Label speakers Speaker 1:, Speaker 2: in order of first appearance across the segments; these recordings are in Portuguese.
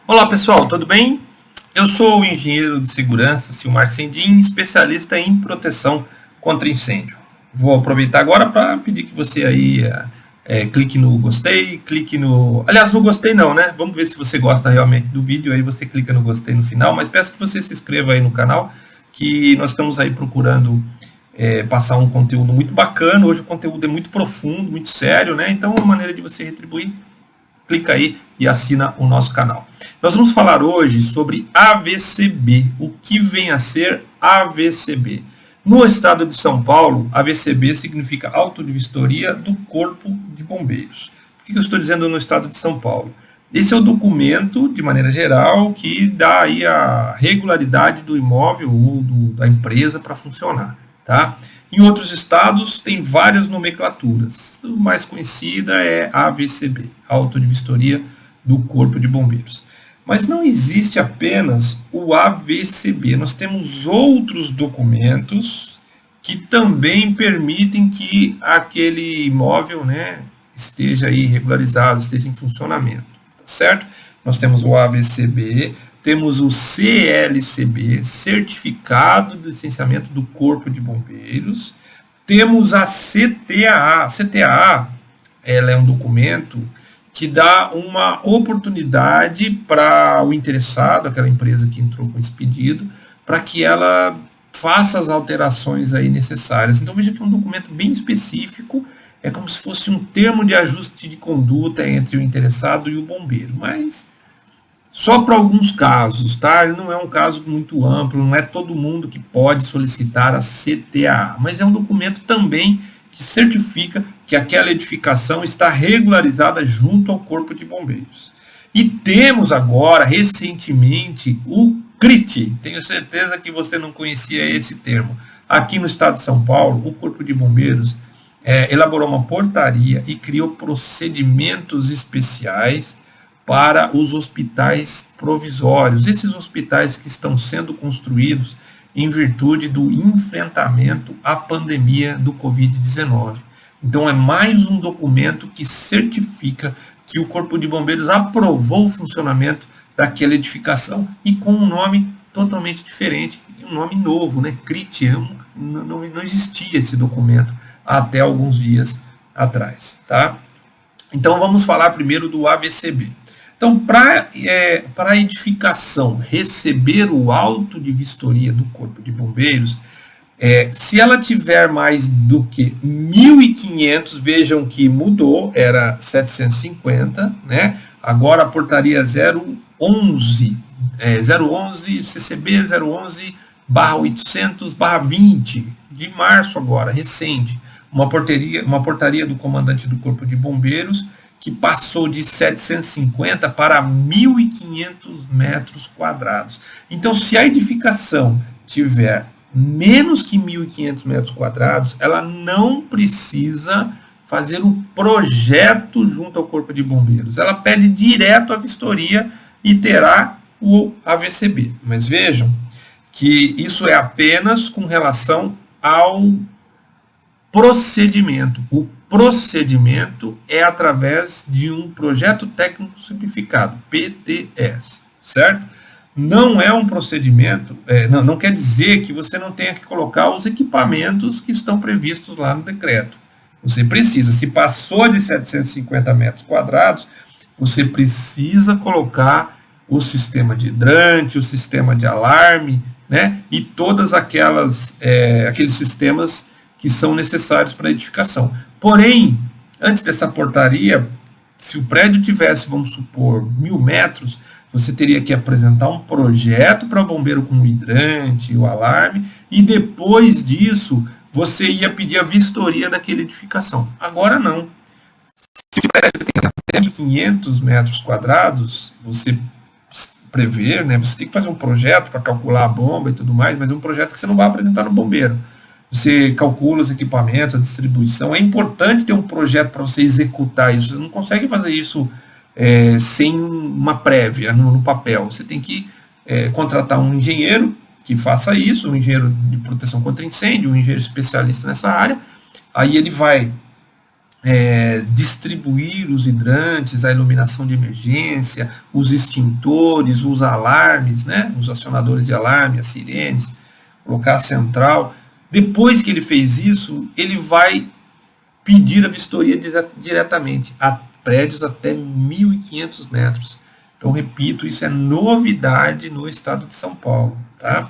Speaker 1: Olá pessoal, tudo bem? Eu sou o engenheiro de segurança Silmar Sendin, especialista em proteção contra incêndio. Vou aproveitar agora para pedir que você aí clique no gostei, clique no... Aliás, no gostei não, né? Vamos ver se você gosta realmente do vídeo, aí você clica no gostei no final, mas peço que você se inscreva aí no canal, que nós estamos aí procurando passar um conteúdo muito bacana. Hoje o conteúdo é muito profundo, muito sério, né? Então, uma maneira de você retribuir, clica aí e assina o nosso canal. Nós vamos falar hoje sobre AVCB, o que vem a ser AVCB. No estado de São Paulo, AVCB significa Auto de Vistoria do Corpo de Bombeiros. Por que eu estou dizendo no estado de São Paulo? Esse é o documento, de maneira geral, que dá aí a regularidade do imóvel ou da empresa para funcionar, tá? Em outros estados, tem várias nomenclaturas. A mais conhecida é a AVCB, Auto de Vistoria do Corpo de Bombeiros. Mas não existe apenas o AVCB, nós temos outros documentos que também permitem que aquele imóvel, né, esteja aí regularizado, esteja em funcionamento, tá certo? Nós temos o AVCB, temos o CLCB, Certificado de Licenciamento do Corpo de Bombeiros, temos a CTAA. A CTAA, ela é um documento que dá uma oportunidade para o interessado, aquela empresa que entrou com esse pedido, para que ela faça as alterações aí necessárias. Então veja que é um documento bem específico, é como se fosse um termo de ajuste de conduta entre o interessado e o bombeiro, mas só para alguns casos, tá? Ele não é um caso muito amplo, não é todo mundo que pode solicitar a CTAA, mas é um documento também que certifica que aquela edificação está regularizada junto ao Corpo de Bombeiros. E temos agora, recentemente, o CRIT. Tenho certeza que você não conhecia esse termo. Aqui no estado de São Paulo, o Corpo de Bombeiros elaborou uma portaria e criou procedimentos especiais para os hospitais provisórios. Esses hospitais que estão sendo construídos em virtude do enfrentamento à pandemia do Covid-19. Então, é mais um documento que certifica que o Corpo de Bombeiros aprovou o funcionamento daquela edificação e com um nome totalmente diferente, um nome novo, né? CRIT, não existia esse documento até alguns dias atrás, tá? Então, vamos falar primeiro do AVCB. Então, para a edificação receber o auto de vistoria do Corpo de Bombeiros, se ela tiver mais do que 1.500, vejam que mudou, era 750, né? Agora a portaria 011 CCB 011/800/20, de março agora, recente, uma portaria do comandante do Corpo de Bombeiros, que passou de 750 para 1.500 metros quadrados. Então, se a edificação tiver menos que 1.500 metros quadrados, ela não precisa fazer o projeto junto ao Corpo de Bombeiros. Ela pede direto a vistoria e terá o AVCB. Mas vejam que isso é apenas com relação ao procedimento. O procedimento é através de um projeto técnico simplificado, PTS, certo? Não é um procedimento, não quer dizer que você não tenha que colocar os equipamentos que estão previstos lá no decreto. Você precisa, se passou de 750 metros quadrados, você precisa colocar o sistema de hidrante, o sistema de alarme, né? E todas aqueles sistemas que são necessários para a edificação. Porém, antes dessa portaria, se o prédio tivesse, vamos supor, 1.000 metros, você teria que apresentar um projeto para o bombeiro com o hidrante, o alarme, e depois disso, você ia pedir a vistoria daquela edificação. Agora não. Se o prédio tem até 500 metros quadrados, você prevê, né, você tem que fazer um projeto para calcular a bomba e tudo mais, mas é um projeto que você não vai apresentar no bombeiro. Você calcula os equipamentos, a distribuição. É importante ter um projeto para você executar isso. Você não consegue fazer isso sem uma prévia no papel. Você tem que contratar um engenheiro que faça isso, um engenheiro de proteção contra incêndio, um engenheiro especialista nessa área. Aí ele vai distribuir os hidrantes, a iluminação de emergência, os extintores, os alarmes, né, os acionadores de alarme, as sirenes, colocar a central. Depois que ele fez isso, ele vai pedir a vistoria diretamente a prédios até 1.500 metros. Então, repito, isso é novidade no estado de São Paulo. Tá?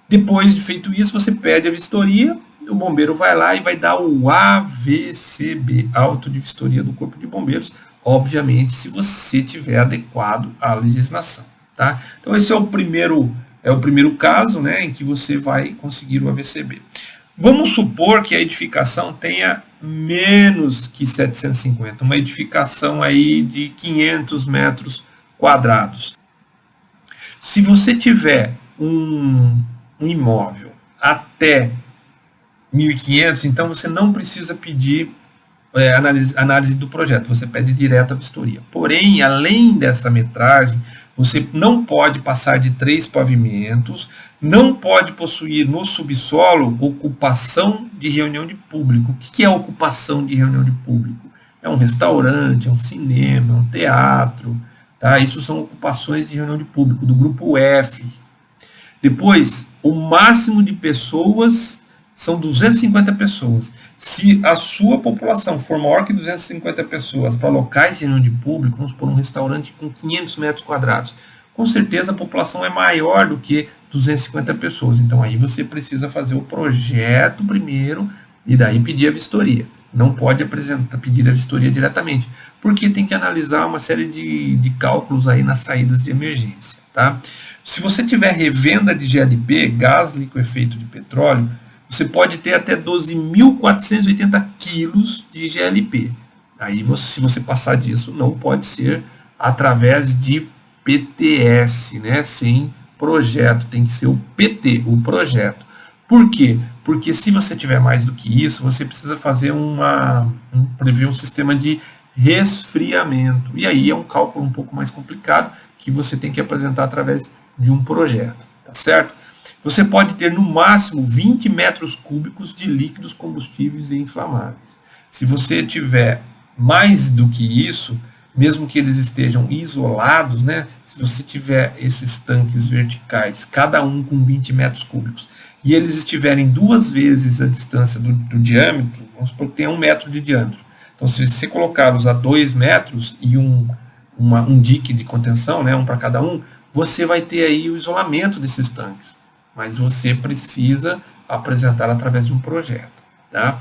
Speaker 1: Depois de feito isso, você pede a vistoria, o bombeiro vai lá e vai dar o AVCB, auto de vistoria do Corpo de Bombeiros, obviamente, se você tiver adequado à legislação. Tá? Então, esse é o primeiro caso, né, em que você vai conseguir o AVCB. Vamos supor que a edificação tenha menos que 750, uma edificação aí de 500 metros quadrados. Se você tiver um imóvel até 1.500, então você não precisa pedir análise do projeto, você pede direto a vistoria. Porém, além dessa metragem, você não pode passar de 3 pavimentos, não pode possuir no subsolo ocupação de reunião de público. O que é ocupação de reunião de público? É um restaurante, é um cinema, é um teatro. Tá? Isso são ocupações de reunião de público, do grupo F. Depois, o máximo de pessoas são 250 pessoas. Se a sua população for maior que 250 pessoas para locais de reunião de público, vamos supor um restaurante com 500 metros quadrados, com certeza a população é maior do que 250 pessoas. Então aí você precisa fazer o projeto primeiro e daí pedir a vistoria. Não pode pedir a vistoria diretamente, porque tem que analisar uma série de cálculos aí nas saídas de emergência. Tá? Se você tiver revenda de GLP, gás liquefeito de petróleo, você pode ter até 12.480 quilos de GLP. Aí, se você passar disso, não pode ser através de PTS, né? Sem projeto, tem que ser o PT, o projeto. Por quê? Porque se você tiver mais do que isso, você precisa fazer prever um sistema de resfriamento. E aí é um cálculo um pouco mais complicado que você tem que apresentar através de um projeto, tá certo? Você pode ter no máximo 20 metros cúbicos de líquidos combustíveis e inflamáveis. Se você tiver mais do que isso, mesmo que eles estejam isolados, né? Se você tiver esses tanques verticais, cada um com 20 metros cúbicos, e eles estiverem 2 vezes a distância do diâmetro, vamos supor que tenha 1 metro de diâmetro. Então, se você colocá-los a 2 metros e um dique de contenção, né, um para cada um, você vai ter aí o isolamento desses tanques. Mas você precisa apresentar através de um projeto. Tá?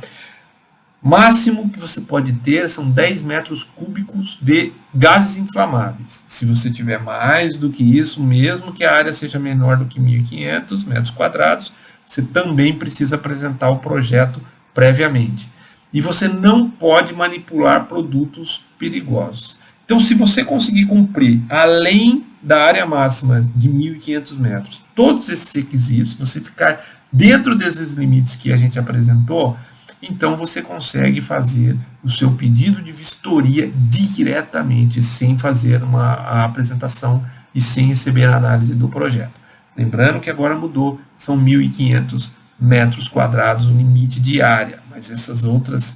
Speaker 1: Máximo que você pode ter são 10 metros cúbicos de gases inflamáveis. Se você tiver mais do que isso, mesmo que a área seja menor do que 1.500 metros quadrados, você também precisa apresentar o projeto previamente. E você não pode manipular produtos perigosos. Então, se você conseguir cumprir, além da área máxima de 1.500 metros, todos esses requisitos, você ficar dentro desses limites que a gente apresentou, então você consegue fazer o seu pedido de vistoria diretamente, sem fazer a apresentação e sem receber a análise do projeto. Lembrando que agora mudou, são 1.500 metros quadrados o limite de área, mas esses outros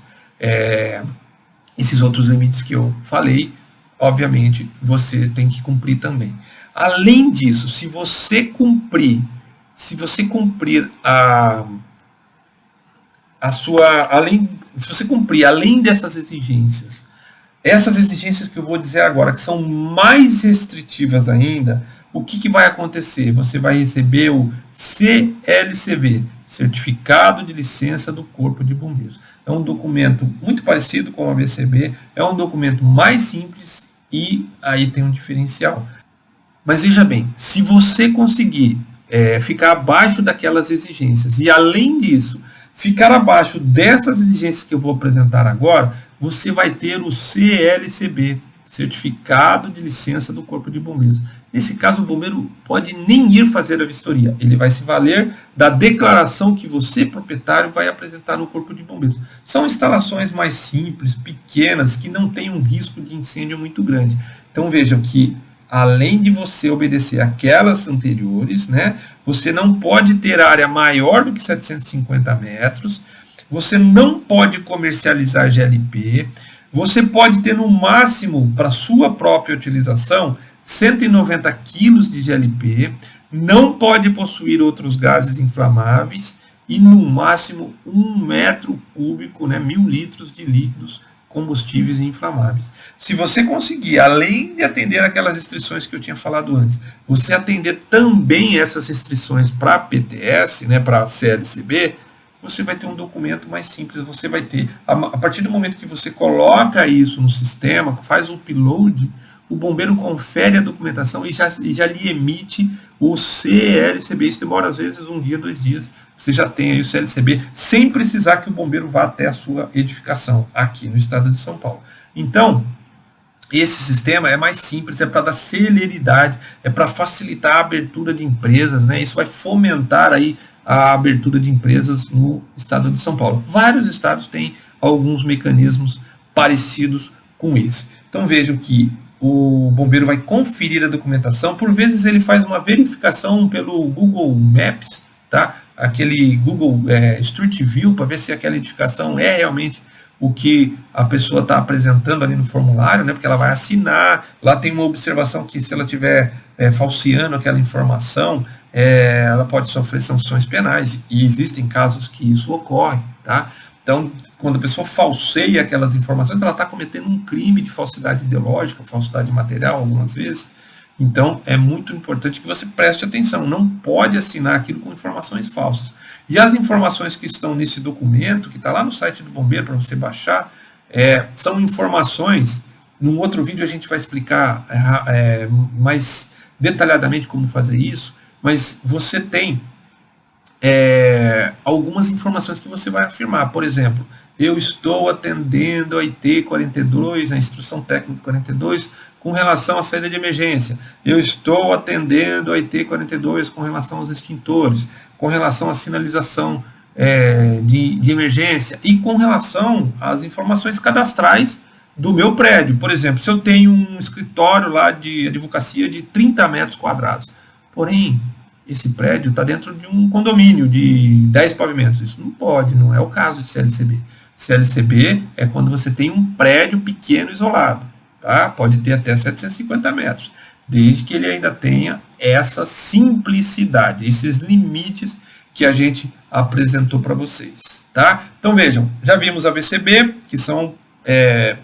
Speaker 1: limites que eu falei, obviamente, você tem que cumprir também. Além disso, se você cumprir se você cumprir se você cumprir além dessas exigências, essas exigências que eu vou dizer agora, que são mais restritivas ainda, o que vai acontecer? Você vai receber o CLCB, Certificado de Licença do Corpo de Bombeiros. É um documento muito parecido com o AVCB, é um documento mais simples e aí tem um diferencial. Mas veja bem, se você conseguir ficar abaixo daquelas exigências e, além disso, ficar abaixo dessas exigências que eu vou apresentar agora, você vai ter o CLCB, Certificado de Licença do Corpo de Bombeiros. Nesse caso, o bombeiro pode nem ir fazer a vistoria. Ele vai se valer da declaração que você, proprietário, vai apresentar no Corpo de Bombeiros. São instalações mais simples, pequenas, que não têm um risco de incêndio muito grande. Então, vejam que, além de você obedecer aquelas anteriores, né, você não pode ter área maior do que 750 metros, você não pode comercializar GLP, você pode ter no máximo, para sua própria utilização, 190 quilos de GLP, não pode possuir outros gases inflamáveis e no máximo 1 metro cúbico, né, 1.000 litros de líquidos combustíveis e inflamáveis. Se você conseguir, além de atender aquelas restrições que eu tinha falado antes, você atender também essas restrições para PTS, né, para CLCB, você vai ter um documento mais simples, você vai ter, a partir do momento que você coloca isso no sistema, faz o upload, o bombeiro confere a documentação e já lhe emite o CLCB. Isso demora às vezes 1 dia, 2 dias, você já tem aí o CLCB, sem precisar que o bombeiro vá até a sua edificação, aqui no estado de São Paulo. Então, esse sistema é mais simples, é para dar celeridade, é para facilitar a abertura de empresas, né? Isso vai fomentar aí a abertura de empresas no estado de São Paulo. Vários estados têm alguns mecanismos parecidos com esse. Então vejam que o bombeiro vai conferir a documentação, por vezes ele faz uma verificação pelo Google Maps, tá? Aquele Google Street View, para ver se aquela edificação é realmente o que a pessoa está apresentando ali no formulário, né? Porque ela vai assinar, lá tem uma observação que se ela estiver falseando aquela informação, ela pode sofrer sanções penais, e existem casos que isso ocorre, tá? Então, quando a pessoa falseia aquelas informações, ela está cometendo um crime de falsidade ideológica, falsidade material, algumas vezes. Então, é muito importante que você preste atenção, não pode assinar aquilo com informações falsas. E as informações que estão nesse documento, que está lá no site do bombeiro para você baixar, são informações, num outro vídeo a gente vai explicar mais detalhadamente como fazer isso, mas você tem algumas informações que você vai afirmar. Por exemplo, eu estou atendendo a IT 42, a Instrução Técnica 42, com relação à saída de emergência. Eu estou atendendo a IT 42 com relação aos extintores, com relação à sinalização de emergência e com relação às informações cadastrais do meu prédio. Por exemplo, se eu tenho um escritório lá de advocacia de 30 metros quadrados, porém, esse prédio está dentro de um condomínio de 10 pavimentos. Isso não pode, não é o caso de CLCB. CLCB é quando você tem um prédio pequeno isolado, tá? Pode ter até 750 metros, desde que ele ainda tenha essa simplicidade, esses limites que a gente apresentou para vocês, tá? Então vejam, já vimos a VCB, que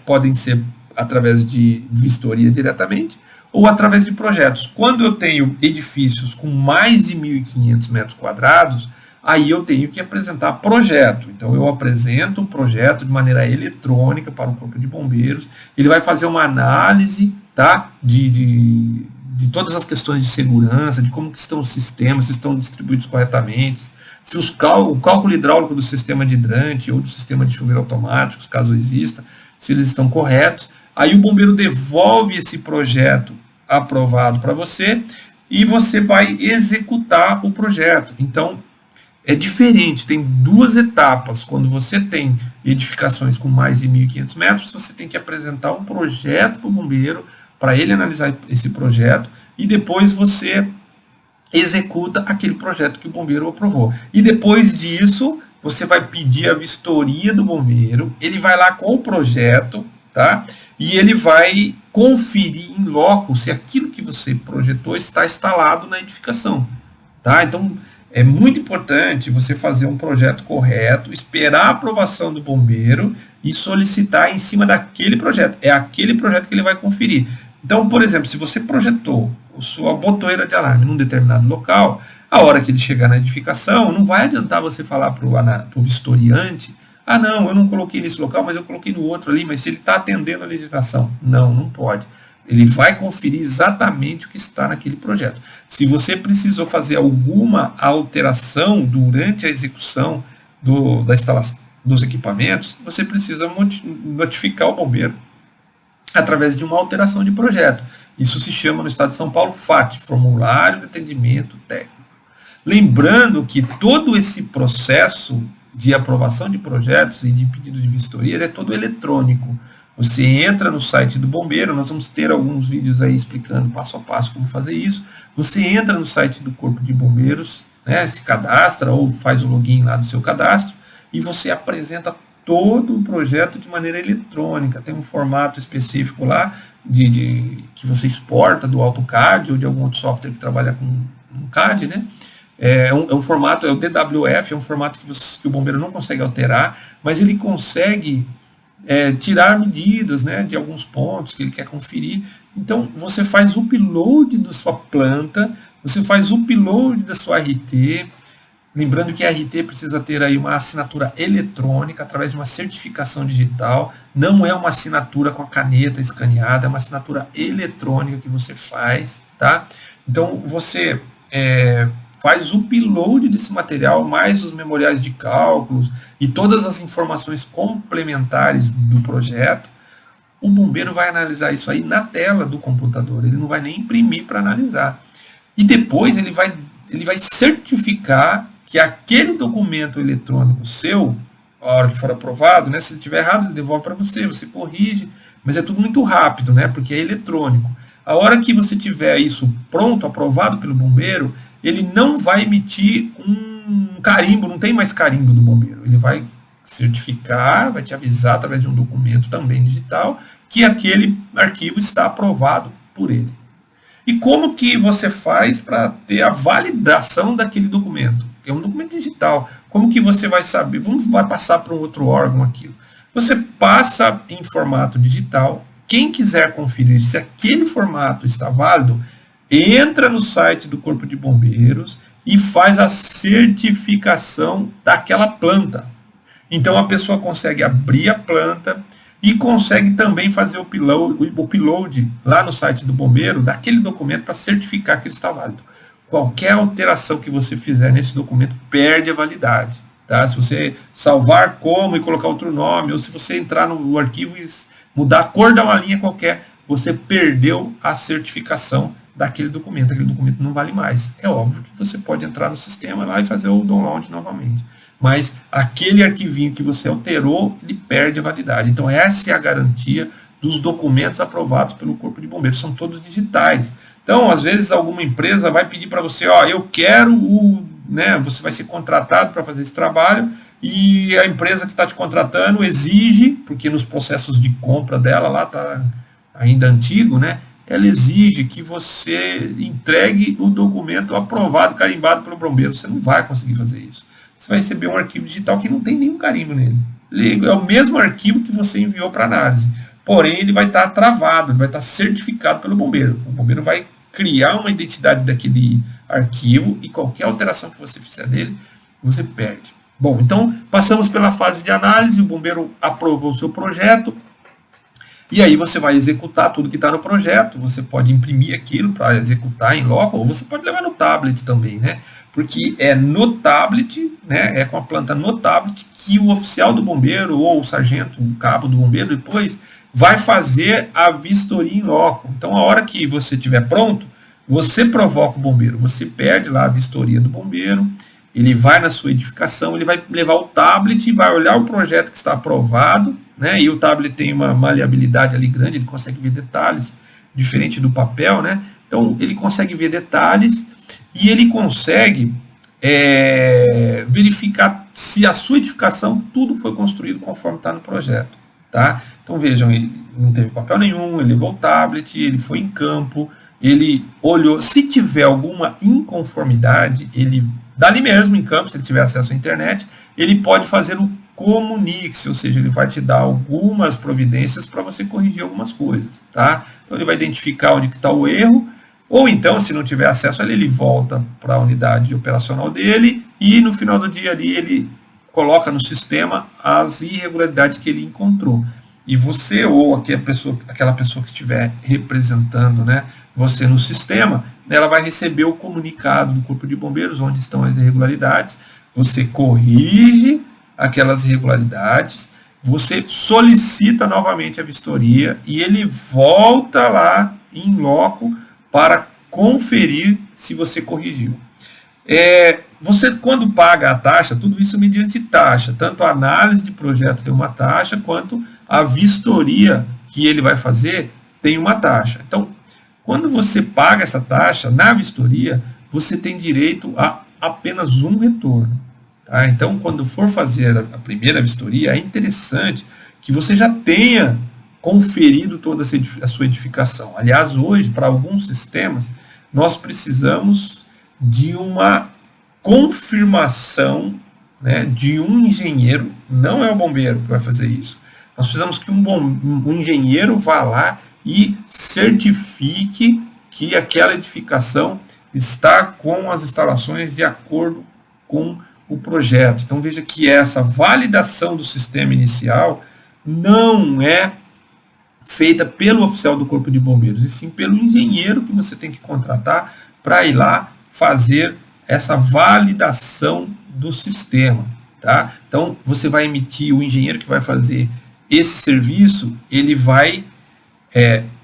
Speaker 1: podem ser através de vistoria diretamente, ou através de projetos. Quando eu tenho edifícios com mais de 1.500 metros quadrados, aí eu tenho que apresentar projeto. Então eu apresento um projeto de maneira eletrônica para o Corpo de Bombeiros, ele vai fazer uma análise, tá, de todas as questões de segurança, de como que estão os sistemas, se estão distribuídos corretamente, se o cálculo hidráulico do sistema de hidrante ou do sistema de chuveiro automático, caso exista, se eles estão corretos. Aí o bombeiro devolve esse projeto aprovado para você e você vai executar o projeto. Então, é diferente, tem 2 etapas. Quando você tem edificações com mais de 1.500 metros, você tem que apresentar um projeto para o bombeiro, para ele analisar esse projeto, e depois você executa aquele projeto que o bombeiro aprovou. E depois disso, você vai pedir a vistoria do bombeiro, ele vai lá com o projeto, tá? E ele vai conferir em loco se aquilo que você projetou está instalado na edificação, tá? Então, é muito importante você fazer um projeto correto, esperar a aprovação do bombeiro e solicitar em cima daquele projeto. É aquele projeto que ele vai conferir. Então, por exemplo, se você projetou a sua botoeira de alarme num determinado local, a hora que ele chegar na edificação, não vai adiantar você falar para o vistoriante: ah, não, eu não coloquei nesse local, mas eu coloquei no outro ali, mas se ele está atendendo a legislação. Não, não pode. Ele vai conferir exatamente o que está naquele projeto. Se você precisou fazer alguma alteração durante a execução da instalação dos equipamentos, você precisa notificar o bombeiro através de uma alteração de projeto. Isso se chama no estado de São Paulo FAT, Formulário de Atendimento Técnico. Lembrando que todo esse processo de aprovação de projetos e de pedido de vistoria é todo eletrônico. Você entra no site do bombeiro, nós vamos ter alguns vídeos aí explicando passo a passo como fazer isso. Você entra no site do Corpo de Bombeiros, né, se cadastra ou faz o login lá do seu cadastro, e você apresenta todo o projeto de maneira eletrônica. Tem um formato específico lá que você exporta do AutoCAD ou de algum outro software que trabalha com um CAD, né? É um formato, é o DWF, é um formato que o bombeiro não consegue alterar, mas ele consegue tirar medidas, né, de alguns pontos que ele quer conferir. Então, você faz o upload da sua planta, você faz o upload da sua RT, lembrando que a RT precisa ter aí uma assinatura eletrônica, através de uma certificação digital, não é uma assinatura com a caneta escaneada, é uma assinatura eletrônica que você faz, tá? Então, você faz o upload desse material, mais os memoriais de cálculos e todas as informações complementares do projeto. O bombeiro vai analisar isso aí na tela do computador, ele não vai nem imprimir para analisar. E depois ele vai certificar que aquele documento eletrônico seu, a hora que for aprovado, né, se ele estiver errado, ele devolve para você, você corrige, mas é tudo muito rápido, né, porque é eletrônico. A hora que você tiver isso pronto, aprovado pelo bombeiro, ele não vai emitir um carimbo, não tem mais carimbo do bombeiro. Ele vai certificar, vai te avisar através de um documento também digital que aquele arquivo está aprovado por ele. E como que você faz para ter a validação daquele documento? É um documento digital. Como que você vai saber? Vai passar para um outro órgão aquilo. Você passa em formato digital. Quem quiser conferir se aquele formato está válido, entra no site do Corpo de Bombeiros e faz a certificação daquela planta. Então a pessoa consegue abrir a planta e consegue também fazer o upload lá no site do bombeiro daquele documento para certificar que ele está válido. Qualquer alteração que você fizer nesse documento perde a validade. Tá? Se você salvar como e colocar outro nome, ou se você entrar no arquivo e mudar a cor da uma linha qualquer, você perdeu a certificação daquele documento. Aquele documento não vale mais. É óbvio que você pode entrar no sistema lá e fazer o download novamente. Mas aquele arquivinho que você alterou, ele perde a validade. Então essa é a garantia dos documentos aprovados pelo Corpo de Bombeiros. São todos digitais. Então, às vezes, alguma empresa vai pedir para você, eu quero você vai ser contratado para fazer esse trabalho, e a empresa que está te contratando exige, porque nos processos de compra dela lá está ainda antigo, né? Ela exige que você entregue o documento aprovado, carimbado pelo bombeiro. Você não vai conseguir fazer isso. Você vai receber um arquivo digital que não tem nenhum carimbo nele. É o mesmo arquivo que você enviou para análise. Porém, ele vai estar travado, ele vai estar certificado pelo bombeiro. O bombeiro vai criar uma identidade daquele arquivo e qualquer alteração que você fizer dele, você perde. Bom, então passamos pela fase de análise, o bombeiro aprovou o seu projeto, e aí você vai executar tudo que está no projeto. Você pode imprimir aquilo para executar em loco, ou você pode levar no tablet também, né? Porque é no tablet, né, é com a planta no tablet, que o oficial do bombeiro, ou o sargento, o cabo do bombeiro, depois vai fazer a vistoria em loco. Então, a hora que você estiver pronto, você provoca o bombeiro, você pede lá a vistoria do bombeiro, ele vai na sua edificação, ele vai levar o tablet e vai olhar o projeto que está aprovado, né? E o tablet tem uma maleabilidade ali grande, ele consegue ver detalhes, diferente do papel, né? Então, ele consegue ver detalhes e ele consegue verificar se a sua edificação, tudo foi construído conforme está no projeto, tá? Então, vejam, ele não teve papel nenhum, ele levou o tablet, ele foi em campo, ele olhou, se tiver alguma inconformidade, ele, dali mesmo em campo, se ele tiver acesso à internet, ele pode fazer o comunique-se, ou seja, ele vai te dar algumas providências para você corrigir algumas coisas, tá? Então, ele vai identificar onde está o erro, ou então, se não tiver acesso a ele volta para a unidade operacional dele, e no final do dia ali, ele coloca no sistema as irregularidades que ele encontrou. E você ou aquela pessoa que estiver representando, né, você no sistema, ela vai receber o comunicado do Corpo de Bombeiros, onde estão as irregularidades, você corrige aquelas irregularidades, você solicita novamente a vistoria e ele volta lá em loco para conferir se você corrigiu. Você, quando paga a taxa, tudo isso mediante taxa, tanto a análise de projeto tem uma taxa, quanto a vistoria que ele vai fazer tem uma taxa. Então, quando você paga essa taxa, na vistoria, você tem direito a apenas um retorno. Tá? Então, quando for fazer a primeira vistoria, é interessante que você já tenha conferido toda a sua edificação. Aliás, hoje, para alguns sistemas, nós precisamos de uma confirmação, né, de um engenheiro, não é o bombeiro que vai fazer isso. Nós precisamos que um engenheiro vá lá e certifique que aquela edificação está com as instalações de acordo com o projeto. Então veja que essa validação do sistema inicial não é feita pelo oficial do Corpo de Bombeiros, e sim pelo engenheiro que você tem que contratar para ir lá fazer essa validação do sistema. Tá? Então você vai emitir, o engenheiro que vai fazer esse serviço, ele vai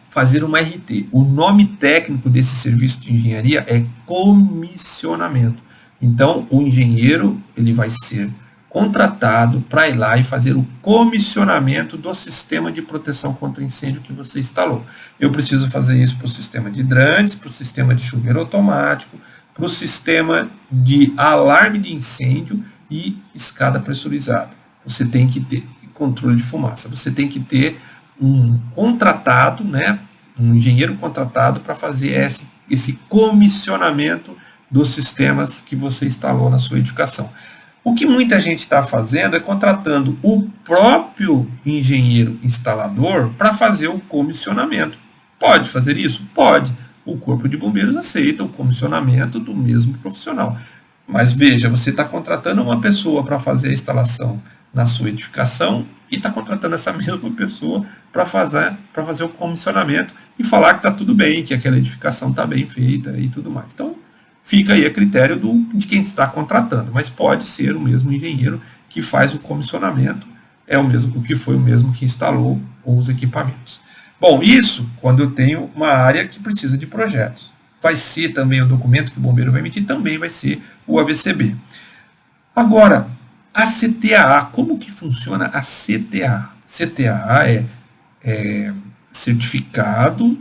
Speaker 1: fazer uma RT. O nome técnico desse serviço de engenharia é comissionamento. Então, o engenheiro ele vai ser contratado para ir lá e fazer o comissionamento do sistema de proteção contra incêndio que você instalou. Eu preciso fazer isso para o sistema de hidrantes, para o sistema de chuveiro automático, para o sistema de alarme de incêndio e escada pressurizada. Você tem que ter controle de fumaça. Você tem que ter um contratado, né, um engenheiro contratado para fazer esse comissionamento dos sistemas que você instalou na sua edificação. O que muita gente está fazendo é contratando o próprio engenheiro instalador para fazer o comissionamento. Pode fazer isso? Pode. O Corpo de Bombeiros aceita o comissionamento do mesmo profissional. Mas veja, você está contratando uma pessoa para fazer a instalação na sua edificação e está contratando essa mesma pessoa para fazer o comissionamento e falar que está tudo bem, que aquela edificação está bem feita e tudo mais. Então, fica aí a critério de quem está contratando, mas pode ser o mesmo engenheiro que faz o comissionamento, é o que foi o mesmo que instalou os equipamentos. Bom, isso quando eu tenho uma área que precisa de projetos. Vai ser também o documento que o bombeiro vai emitir, também vai ser o AVCB. Agora, a CTAA, como que funciona a CTAA? CTAA é certificado,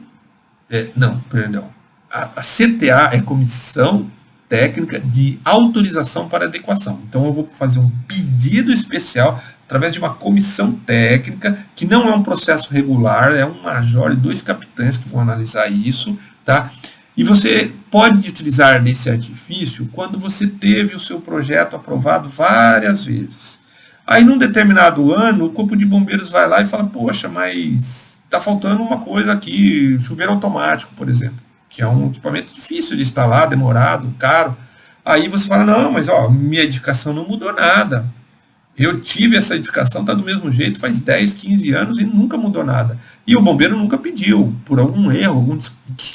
Speaker 1: a CTA é Comissão Técnica de Autorização para Adequação. Então eu vou fazer um pedido especial através de uma comissão técnica, que não é um processo regular, é um major e 2 capitães que vão analisar isso, tá? E você pode utilizar desse artifício quando você teve o seu projeto aprovado várias vezes. Aí, num determinado ano, o Corpo de Bombeiros vai lá e fala, poxa, mas está faltando uma coisa aqui, chuveiro automático, por exemplo, que é um equipamento difícil de instalar, demorado, caro. Aí você fala, não, mas minha edificação não mudou nada. Eu tive essa edificação, está do mesmo jeito, faz 10, 15 anos e nunca mudou nada. E o bombeiro nunca pediu, por algum erro, algum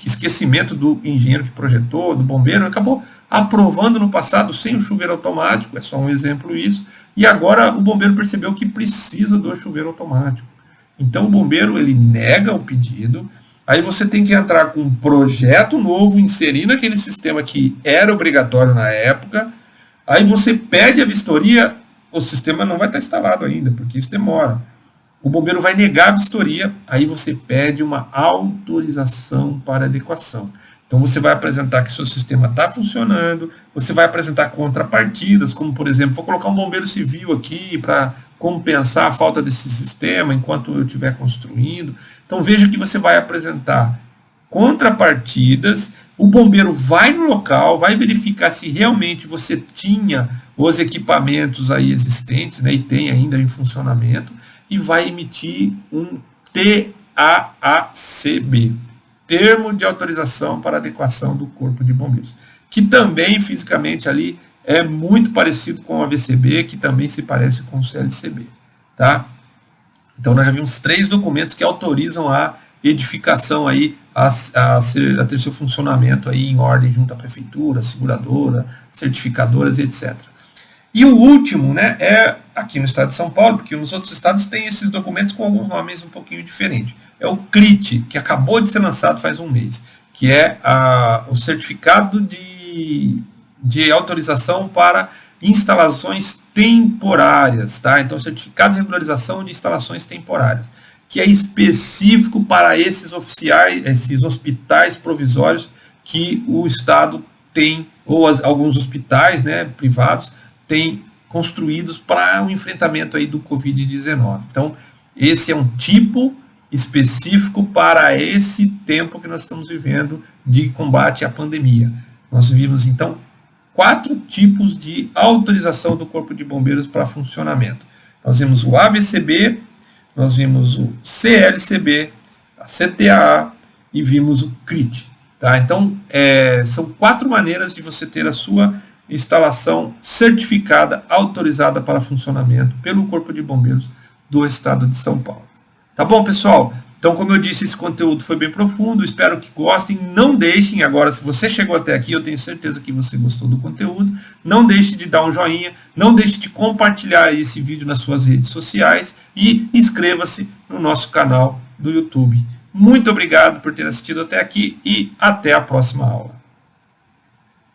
Speaker 1: esquecimento do engenheiro que projetou, do bombeiro, acabou aprovando no passado sem o chuveiro automático, é só um exemplo isso, e agora o bombeiro percebeu que precisa do chuveiro automático. Então o bombeiro ele nega o pedido, aí você tem que entrar com um projeto novo, inserir naquele sistema que era obrigatório na época, aí você pede a vistoria, o sistema não vai estar instalado ainda, porque isso demora. O bombeiro vai negar a vistoria, aí você pede uma autorização para adequação. Então você vai apresentar que seu sistema está funcionando, você vai apresentar contrapartidas, como por exemplo, vou colocar um bombeiro civil aqui para compensar a falta desse sistema enquanto eu estiver construindo. Então veja que você vai apresentar contrapartidas, o bombeiro vai no local, vai verificar se realmente você tinha os equipamentos aí existentes, né, e tem ainda em funcionamento, e vai emitir um TAACB, Termo de Autorização para Adequação do Corpo de Bombeiros, que também fisicamente ali é muito parecido com o AVCB, que também se parece com o CLCB, tá? Então nós já vimos 3 documentos que autorizam a edificação aí a ter seu funcionamento aí em ordem junto à prefeitura, seguradora, certificadoras e etc. E o último, né, é aqui no estado de São Paulo, porque nos outros estados tem esses documentos com alguns nomes um pouquinho diferentes. É o CRIT, que acabou de ser lançado faz um mês, que é o certificado de autorização para instalações temporárias, tá? Então, certificado de regularização de instalações temporárias, que é específico para esses hospitais provisórios que o estado tem, ou alguns hospitais, né, privados, tem construídos para o enfrentamento aí do Covid-19. Então, esse é um tipo específico para esse tempo que nós estamos vivendo de combate à pandemia. Nós vimos, então, 4 tipos de autorização do Corpo de Bombeiros para funcionamento. Nós vimos o AVCB, nós vimos o CLCB, a CTAA e vimos o CRIT. Tá? Então, são 4 maneiras de você ter a sua instalação certificada, autorizada para funcionamento pelo Corpo de Bombeiros do Estado de São Paulo. Tá bom, pessoal? Então, como eu disse, esse conteúdo foi bem profundo, espero que gostem. Não deixem, agora, se você chegou até aqui, eu tenho certeza que você gostou do conteúdo, não deixe de dar um joinha, não deixe de compartilhar esse vídeo nas suas redes sociais e inscreva-se no nosso canal do YouTube. Muito obrigado por ter assistido até aqui e até a próxima aula.